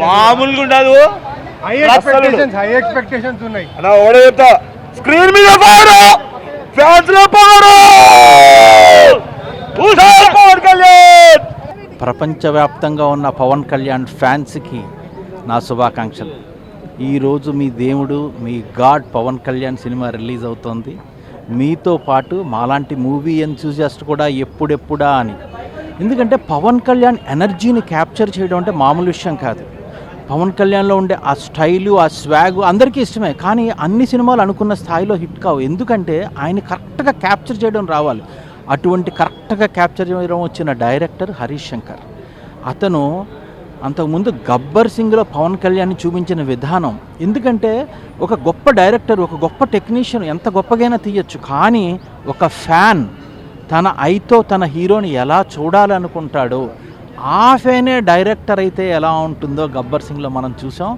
మామూలుగా ఉండదు. High expectations ఉన్నాయి. స్క్రీన్ మీద ఫ్యాన్స్ లో పవన్ కళ్యాణ్. ప్రపంచవ్యాప్తంగా ఉన్న పవన్ కళ్యాణ్ ఫ్యాన్స్కి నా శుభాకాంక్షలు. ఈరోజు మీ దేవుడు, మీ God Pawan Kalyan cinema release అవుతోంది. మీతో పాటు మాలాంటి మూవీ ఎంతూజియాస్ట్ కూడా ఎప్పుడెప్పుడా అని. ఎందుకంటే పవన్ కళ్యాణ్ ఎనర్జీని క్యాప్చర్ చేయడం అంటే మామూలు విషయం కాదు. పవన్ కళ్యాణ్లో ఉండే ఆ స్టైలు, ఆ స్వాగు అందరికీ ఇష్టమే, కానీ అన్ని సినిమాలు అనుకున్న స్థాయిలో హిట్ కావు. ఎందుకంటే ఆయన కరెక్ట్గా క్యాప్చర్ చేయడం రావాలి. అటువంటి కరెక్ట్గా క్యాప్చర్ చేయడం వచ్చిన డైరెక్టర్ హరీష్ శంకర్. అతను అంతకుముందు గబ్బర్ సింగ్లో పవన్ కళ్యాణ్ని చూపించిన విధానం, ఎందుకంటే ఒక గొప్ప డైరెక్టర్, ఒక గొప్ప టెక్నీషియన్ ఎంత గొప్పగైనా తీయచ్చు, కానీ ఒక ఫ్యాన్ తన ఐతో తన హీరోని ఎలా చూడాలనుకుంటాడో ఆ ఫ్యానే డైరెక్టర్ అయితే ఎలా ఉంటుందో గబ్బర్ సింగ్లో మనం చూసాం.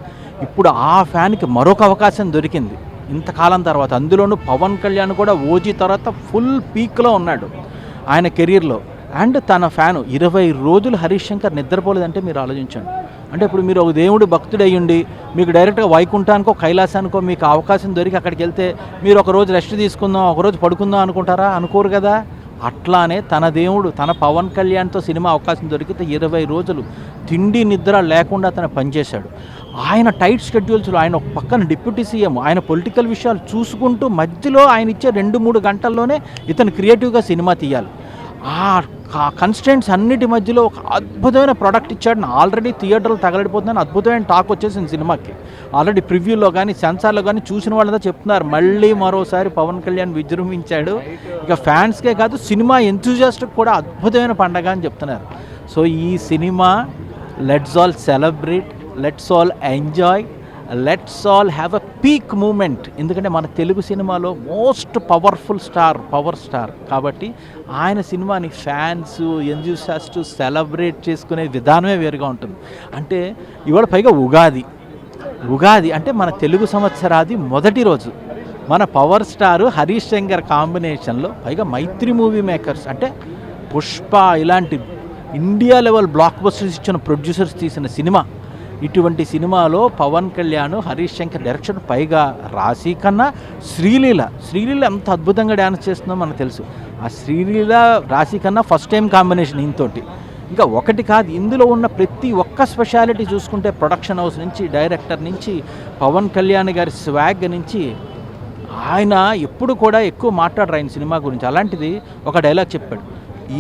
ఇప్పుడు ఆ ఫ్యాన్కి మరొక అవకాశం దొరికింది ఇంతకాలం తర్వాత. అందులోనూ పవన్ కళ్యాణ్ కూడా ఓజీ తర్వాత ఫుల్ పీక్లో ఉన్నాడు ఆయన కెరీర్లో. అండ్ తన ఫ్యాను 20 రోజులు హరీష్ శంకర్ నిద్రపోలేదంటే మీరు ఆలోచించండి. అంటే ఇప్పుడు మీరు ఒక దేవుడు భక్తుడు అయ్యుండి మీకు డైరెక్ట్గా వైకుంఠానికో కైలాసానికో మీకు అవకాశం దొరికి అక్కడికి వెళ్తే మీరు ఒకరోజు రెస్ట్ తీసుకుందాం, ఒకరోజు పడుకుందాం అనుకుంటారా? అనుకోరు కదా. అట్లానే తన దేవుడు, తన పవన్ కళ్యాణ్తో సినిమా అవకాశం దొరికితే 20 రోజులు తిండి నిద్ర లేకుండా తను పనిచేశాడు. ఆయన టైట్ షెడ్యూల్స్లో ఆయన ఒక పక్కన డిప్యూటీ సీఎం, ఆయన పొలిటికల్ విషయాలు చూసుకుంటూ మధ్యలో ఆయన ఇచ్చే 2-3 గంటల్లోనే ఇతను క్రియేటివ్గా సినిమా తీయాలి. ఆ కన్స్టెంట్స్ అన్నిటి మధ్యలో ఒక అద్భుతమైన ప్రోడక్ట్ ఇచ్చాడు. ఆల్రెడీ థియేటర్లు తగలడిపోతుందని అద్భుతమైన టాక్ వచ్చేసింది సినిమాకి. ఆల్రెడీ ప్రివ్యూలో కానీ సెన్సార్లో కానీ చూసిన వాళ్ళంతా చెప్తున్నారు మళ్ళీ మరోసారి పవన్ కళ్యాణ్ విజృంభించాడు. ఇక ఫ్యాన్స్కే కాదు సినిమా ఎంతూజియాస్ట్కి కూడా అద్భుతమైన పండగ అని చెప్తున్నారు. సో ఈ cinema let's all celebrate, let's all enjoy, let's all have a peak moment. ఎందుకంటే మన తెలుగు సినిమాలో most powerful star, power star కాబట్టి ఆయన సినిమాని ఫ్యాన్స్, ఎంతూజియాస్ట్ సెలబ్రేట్ చేసుకునే విధానమే వేరుగా ఉంటుంది. అంటే ఇవాళ పైగా ఉగాది అంటే మన తెలుగు సంవత్సరాది మొదటి రోజు. మన పవర్ స్టారు హరీష్ శంకర్ కాంబినేషన్లో పైగా మైత్రి మూవీ మేకర్స్ అంటే పుష్ప ఇలాంటి ఇండియా లెవెల్ బ్లాక్ బస్టర్స్ ఇచ్చిన ప్రొడ్యూసర్స్ తీసిన సినిమా. ఇటువంటి సినిమాలో పవన్ కళ్యాణ్, హరీష్ శంకర్ డైరెక్షన్, పైగా రాశి కన్నా శ్రీలీల ఎంత అద్భుతంగా డ్యాన్స్ చేస్తుందో మనకు తెలుసు. ఆ శ్రీలీల రాశి కన్నా ఫస్ట్ టైం కాంబినేషన్ ఈయనతోటి. ఇంకా ఒకటి కాదు, ఇందులో ఉన్న ప్రతి ఒక్క స్పెషాలిటీ చూసుకుంటే ప్రొడక్షన్ హౌస్ నుంచి, డైరెక్టర్ నుంచి, పవన్ కళ్యాణ్ గారి స్వాగ్ నుంచి, ఆయన ఎప్పుడు కూడా ఎక్కువ మాట్లాడరు ఆయన సినిమా గురించి. అలాంటిది ఒక డైలాగ్ చెప్పాడు,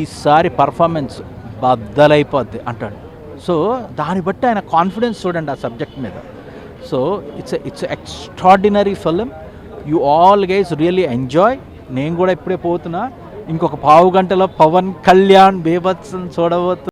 ఈసారి పర్ఫార్మెన్స్ బద్దలైపోద్ది అంటాడు. సో దాన్ని బట్టి ఆయన కాన్ఫిడెన్స్ చూడండి ఆ సబ్జెక్ట్ మీద. So it's extraordinary film. You all guys really enjoy. నేను కూడా ఇప్పుడే పోతున్నా, ఇంకొక 15 గంటలో పవన్ కళ్యాణ్ బేభత్సం చూడబోతున్నా.